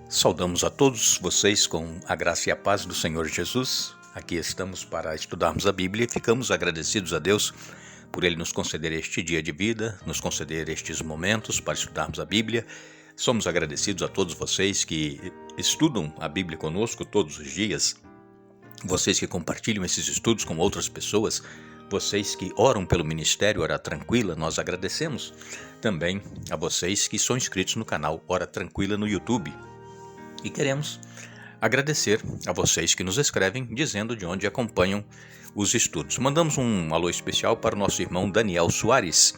Saudamos a todos vocês com a graça e a paz do Senhor Jesus. Aqui estamos para estudarmos a Bíblia e ficamos agradecidos a Deus por Ele nos conceder este dia de vida, nos conceder estes momentos para estudarmos a Bíblia. Somos agradecidos a todos vocês que estudam a Bíblia conosco todos os dias, vocês que compartilham esses estudos com outras pessoas, vocês que oram pelo Ministério Hora Tranquila, nós agradecemos. Também a vocês que são inscritos no canal Hora Tranquila no YouTube. E queremos agradecer a vocês que nos escrevem dizendo de onde acompanham os estudos. Mandamos um alô especial para o nosso irmão Daniel Soares.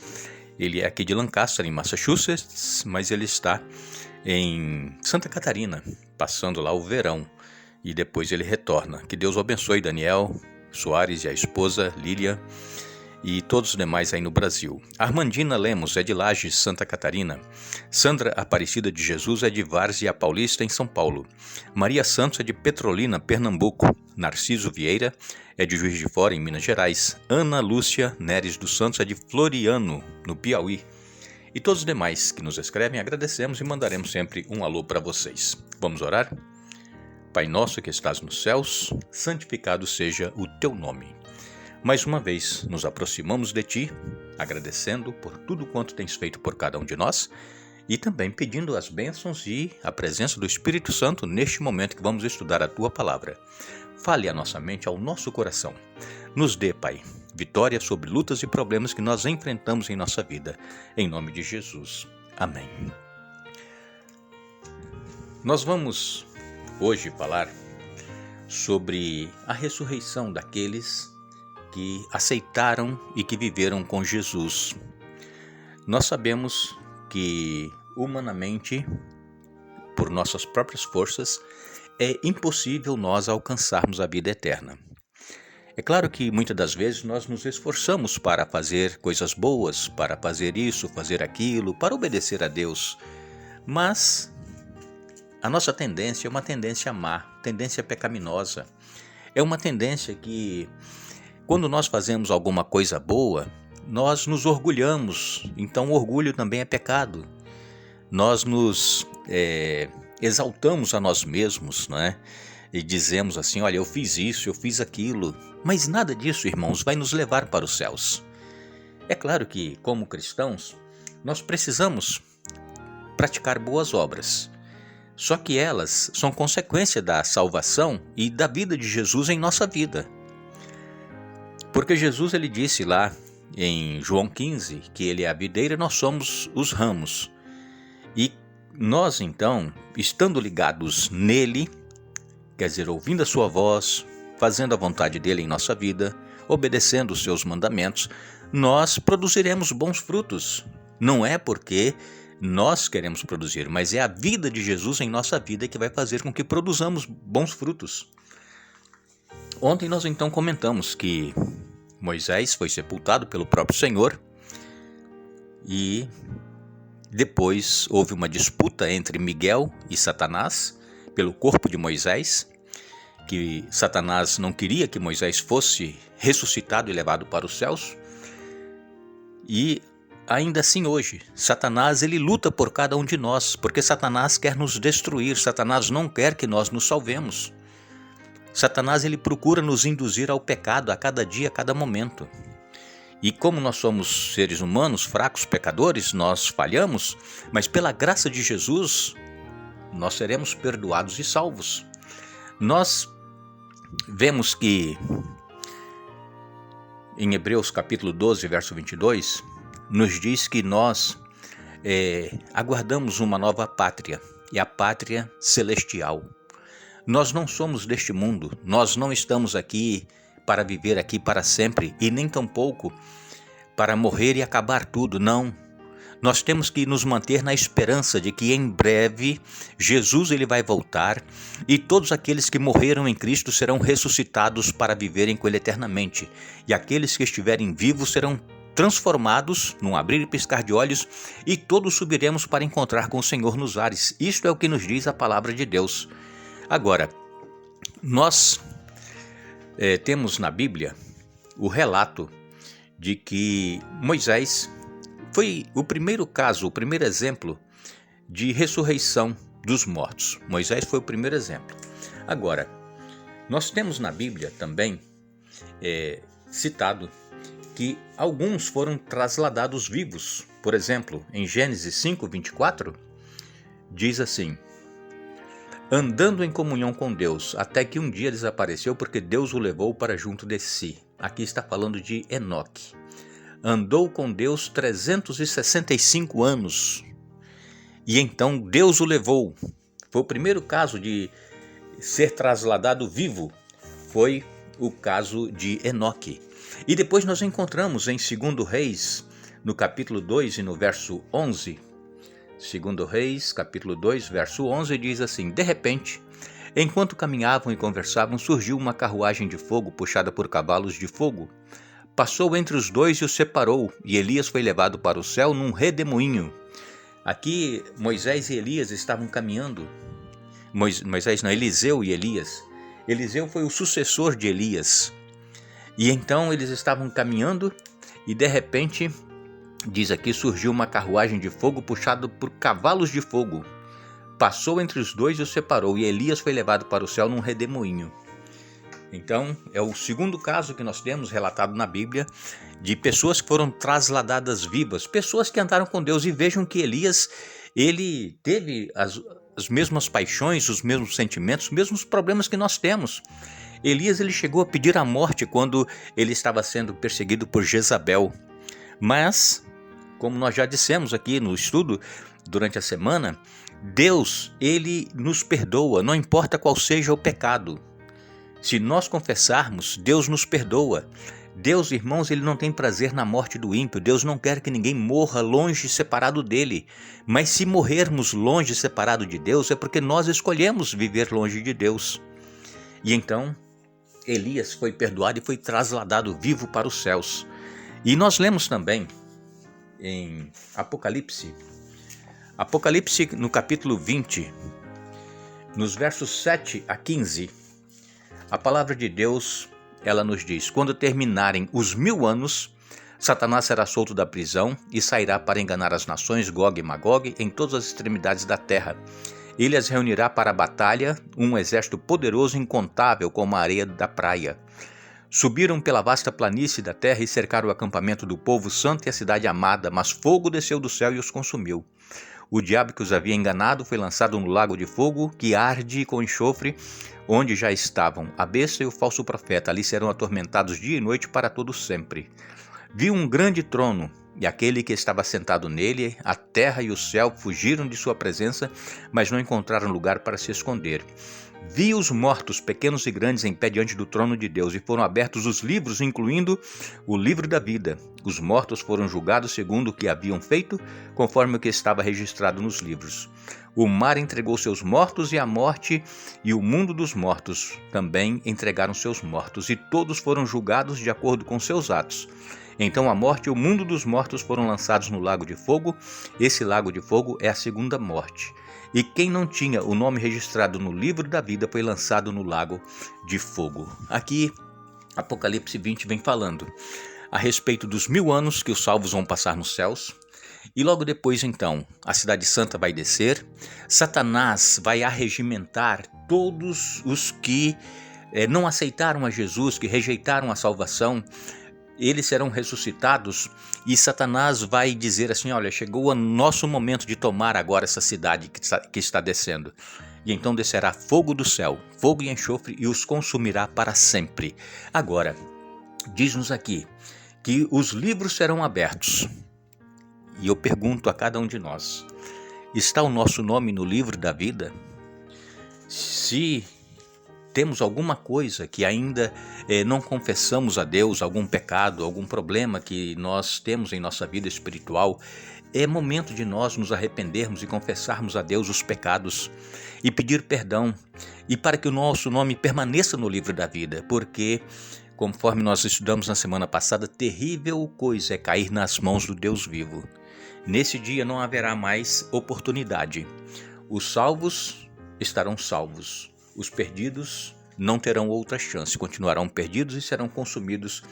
Ele é aqui de Lancaster, em Massachusetts, mas ele está em Santa Catarina, passando lá o verão. E depois ele retorna. Que Deus o abençoe, Daniel Soares e a esposa Lília e todos os demais aí no Brasil. Armandina Lemos é de Lages, Santa Catarina. Sandra Aparecida de Jesus é de Várzea Paulista, em São Paulo. Maria Santos é de Petrolina, Pernambuco. Narciso Vieira é de Juiz de Fora, em Minas Gerais. Ana Lúcia Neres dos Santos é de Floriano, no Piauí. E todos os demais que nos escrevem, agradecemos e mandaremos sempre um alô para vocês. Vamos orar? Pai nosso que estás nos céus, santificado seja o teu nome. Mais uma vez nos aproximamos de Ti, agradecendo por tudo quanto tens feito por cada um de nós e também pedindo as bênçãos e a presença do Espírito Santo neste momento que vamos estudar a Tua Palavra. Fale à nossa mente, ao nosso coração. Nos dê, Pai, vitória sobre lutas e problemas que nós enfrentamos em nossa vida. Em nome de Jesus. Amém. Nós vamos hoje falar sobre a ressurreição daqueles que aceitaram e que viveram com Jesus. Nós sabemos que, humanamente, por nossas próprias forças, é impossível nós alcançarmos a vida eterna. É claro que muitas das vezes nós nos esforçamos para fazer coisas boas, para fazer isso, fazer aquilo, para obedecer a Deus, mas a nossa tendência é uma tendência má, tendência pecaminosa. É uma tendência que, quando nós fazemos alguma coisa boa, nós nos orgulhamos. Então o orgulho também é pecado. Nós nos exaltamos a nós mesmos, não é? E dizemos assim, olha, eu fiz isso, eu fiz aquilo. Mas nada disso, irmãos, vai nos levar para os céus. É claro que, como cristãos, nós precisamos praticar boas obras. Só que elas são consequência da salvação e da vida de Jesus em nossa vida. Porque Jesus ele disse lá em João 15 que ele é a videira e nós somos os ramos. E nós então, estando ligados nele, quer dizer, ouvindo a sua voz, fazendo a vontade dele em nossa vida, obedecendo os seus mandamentos, nós produziremos bons frutos. Não é porque nós queremos produzir, mas é a vida de Jesus em nossa vida que vai fazer com que produzamos bons frutos. Ontem nós então comentamos que Moisés foi sepultado pelo próprio Senhor e depois houve uma disputa entre Miguel e Satanás pelo corpo de Moisés, que Satanás não queria que Moisés fosse ressuscitado e levado para os céus. E ainda assim hoje, Satanás ele luta por cada um de nós, porque Satanás quer nos destruir, Satanás não quer que nós nos salvemos. Satanás ele procura nos induzir ao pecado a cada dia, a cada momento. E como nós somos seres humanos, fracos, pecadores, nós falhamos, mas pela graça de Jesus, nós seremos perdoados e salvos. Nós vemos que em Hebreus capítulo 12, verso 22, nos diz que nós aguardamos uma nova pátria, e a pátria celestial. Nós não somos deste mundo, nós não estamos aqui para viver aqui para sempre e nem tampouco para morrer e acabar tudo, não. Nós temos que nos manter na esperança de que em breve Jesus ele vai voltar e todos aqueles que morreram em Cristo serão ressuscitados para viverem com Ele eternamente. E aqueles que estiverem vivos serão transformados num abrir e piscar de olhos e todos subiremos para encontrar com o Senhor nos ares. Isto é o que nos diz a palavra de Deus. Agora, nós temos na Bíblia o relato de que Moisés foi o primeiro caso, o primeiro exemplo de ressurreição dos mortos. Moisés foi o primeiro exemplo. Agora, nós temos na Bíblia também citado que alguns foram trasladados vivos. Por exemplo, em Gênesis 5:24, diz assim: andando em comunhão com Deus, até que um dia desapareceu, porque Deus o levou para junto de si. Aqui está falando de Enoque. Andou com Deus 365 anos. E então Deus o levou. Foi o primeiro caso de ser trasladado vivo. Foi o caso de Enoque. E depois nós encontramos em 2 Reis, no capítulo 2 e no verso 11. 2 Reis, capítulo 2, verso 11, diz assim: de repente, enquanto caminhavam e conversavam, surgiu uma carruagem de fogo puxada por cavalos de fogo. Passou entre os dois e os separou, e Elias foi levado para o céu num redemoinho. Aqui Moisés e Elias estavam caminhando. Eliseu e Elias. Eliseu foi o sucessor de Elias. E então eles estavam caminhando e de repente, diz aqui, surgiu uma carruagem de fogo puxada por cavalos de fogo. Passou entre os dois e os separou, e Elias foi levado para o céu num redemoinho. Então, é o segundo caso que nós temos relatado na Bíblia de pessoas que foram trasladadas vivas, pessoas que andaram com Deus. E vejam que Elias, ele teve as mesmas paixões, os mesmos sentimentos, os mesmos problemas que nós temos. Elias, ele chegou a pedir a morte quando ele estava sendo perseguido por Jezabel. Mas, como nós já dissemos aqui no estudo durante a semana, Deus, ele nos perdoa, não importa qual seja o pecado. Se nós confessarmos, Deus nos perdoa. Deus, irmãos, ele não tem prazer na morte do ímpio. Deus não quer que ninguém morra longe, separado dele. Mas se morrermos longe, separado de Deus, é porque nós escolhemos viver longe de Deus. E então, Elias foi perdoado e foi trasladado vivo para os céus. E nós lemos também em Apocalipse no capítulo 20, nos versos 7 a 15, a palavra de Deus, ela nos diz: quando terminarem os 1000 anos, Satanás será solto da prisão e sairá para enganar as nações, Gog e Magog, em todas as extremidades da terra. Ele as reunirá para a batalha, um exército poderoso e incontável como a areia da praia. Subiram pela vasta planície da terra e cercaram o acampamento do povo santo e a cidade amada, mas fogo desceu do céu e os consumiu. O diabo que os havia enganado foi lançado no lago de fogo, que arde com enxofre, onde já estavam a besta e o falso profeta. Ali serão atormentados dia e noite para todo sempre. Vi um grande trono, e aquele que estava sentado nele, a terra e o céu fugiram de sua presença, mas não encontraram lugar para se esconder. Vi os mortos, pequenos e grandes, em pé diante do trono de Deus, e foram abertos os livros, incluindo o livro da vida. Os mortos foram julgados segundo o que haviam feito, conforme o que estava registrado nos livros. O mar entregou seus mortos, e a morte e o mundo dos mortos também entregaram seus mortos, e todos foram julgados de acordo com seus atos. Então a morte e o mundo dos mortos foram lançados no lago de fogo. Esse lago de fogo é a segunda morte. E quem não tinha o nome registrado no livro da vida foi lançado no lago de fogo. Aqui, Apocalipse 20 vem falando a respeito dos 1000 anos que os salvos vão passar nos céus. E logo depois, então, a cidade santa vai descer. Satanás vai arregimentar todos os que não aceitaram a Jesus, que rejeitaram a salvação. Eles serão ressuscitados e Satanás vai dizer assim: olha, chegou o nosso momento de tomar agora essa cidade que está descendo. E então descerá fogo do céu, fogo e enxofre, e os consumirá para sempre. Agora, diz-nos aqui que os livros serão abertos. E eu pergunto a cada um de nós: está o nosso nome no livro da vida? Se temos alguma coisa que ainda não confessamos a Deus, algum pecado, algum problema que nós temos em nossa vida espiritual, é momento de nós nos arrependermos e confessarmos a Deus os pecados e pedir perdão, e para que o nosso nome permaneça no livro da vida, porque, conforme nós estudamos na semana passada, terrível coisa é cair nas mãos do Deus vivo. Nesse dia não haverá mais oportunidade. Os salvos estarão salvos. Os perdidos não terão outra chance, continuarão perdidos e serão consumidos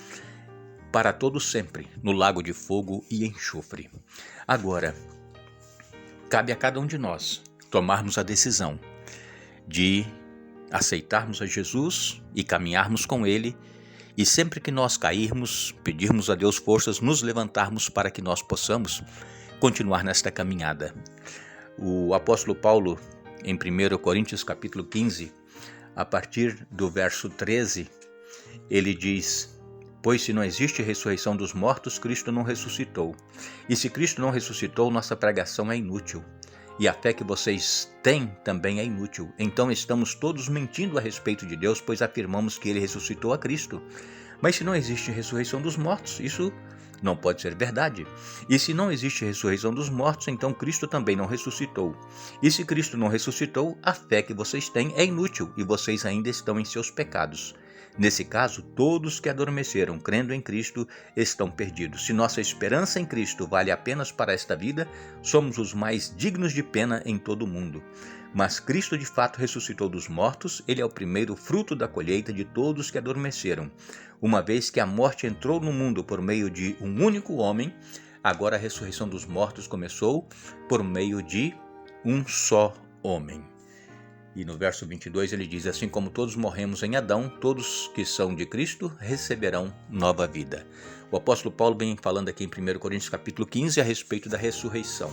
para todo sempre no lago de fogo e enxofre. Agora, cabe a cada um de nós tomarmos a decisão de aceitarmos a Jesus e caminharmos com Ele, e sempre que nós cairmos, pedirmos a Deus forças, nos levantarmos para que nós possamos continuar nesta caminhada. O apóstolo Paulo, em 1 Coríntios capítulo 15, a partir do verso 13, ele diz: pois se não existe ressurreição dos mortos, Cristo não ressuscitou. E se Cristo não ressuscitou, nossa pregação é inútil. E a fé que vocês têm também é inútil. Então estamos todos mentindo a respeito de Deus, pois afirmamos que Ele ressuscitou a Cristo. Mas se não existe ressurreição dos mortos, isso não pode ser verdade. E se não existe ressurreição dos mortos, então Cristo também não ressuscitou. E se Cristo não ressuscitou, a fé que vocês têm é inútil e vocês ainda estão em seus pecados. Nesse caso, todos que adormeceram crendo em Cristo estão perdidos. Se nossa esperança em Cristo vale apenas para esta vida, somos os mais dignos de pena em todo o mundo. Mas Cristo de fato ressuscitou dos mortos, Ele é o primeiro fruto da colheita de todos que adormeceram. Uma vez que a morte entrou no mundo por meio de um único homem, agora a ressurreição dos mortos começou por meio de um só homem. E no verso 22 ele diz: assim como todos morremos em Adão, todos que são de Cristo receberão nova vida. O apóstolo Paulo vem falando aqui em 1 Coríntios capítulo 15 a respeito da ressurreição.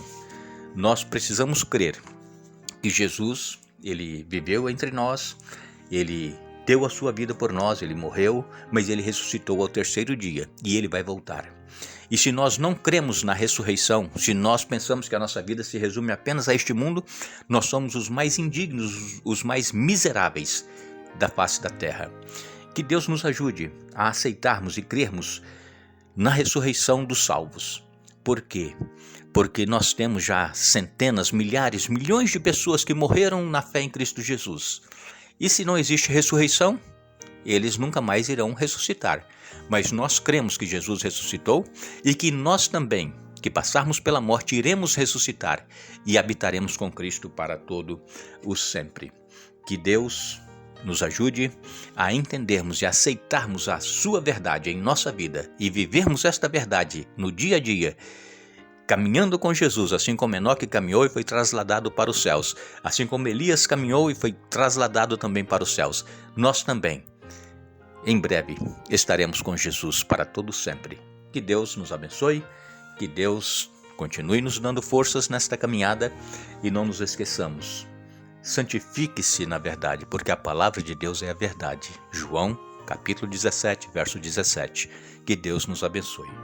Nós precisamos crer que Jesus, ele viveu entre nós, ele deu a sua vida por nós, ele morreu, mas ele ressuscitou ao terceiro dia e ele vai voltar. E se nós não cremos na ressurreição, se nós pensamos que a nossa vida se resume apenas a este mundo, nós somos os mais indignos, os mais miseráveis da face da terra. Que Deus nos ajude a aceitarmos e crermos na ressurreição dos salvos. Por quê? Porque nós temos já centenas, milhares, milhões de pessoas que morreram na fé em Cristo Jesus. E se não existe ressurreição, eles nunca mais irão ressuscitar. Mas nós cremos que Jesus ressuscitou e que nós também, que passarmos pela morte, iremos ressuscitar e habitaremos com Cristo para todo o sempre. Que Deus nos ajude a entendermos e aceitarmos a sua verdade em nossa vida e vivermos esta verdade no dia a dia, caminhando com Jesus, assim como Enoque caminhou e foi trasladado para os céus, assim como Elias caminhou e foi trasladado também para os céus. Nós também, em breve, estaremos com Jesus para todo sempre. Que Deus nos abençoe, que Deus continue nos dando forças nesta caminhada e não nos esqueçamos. Santifique-se na verdade, porque a palavra de Deus é a verdade. João, capítulo 17, verso 17. Que Deus nos abençoe.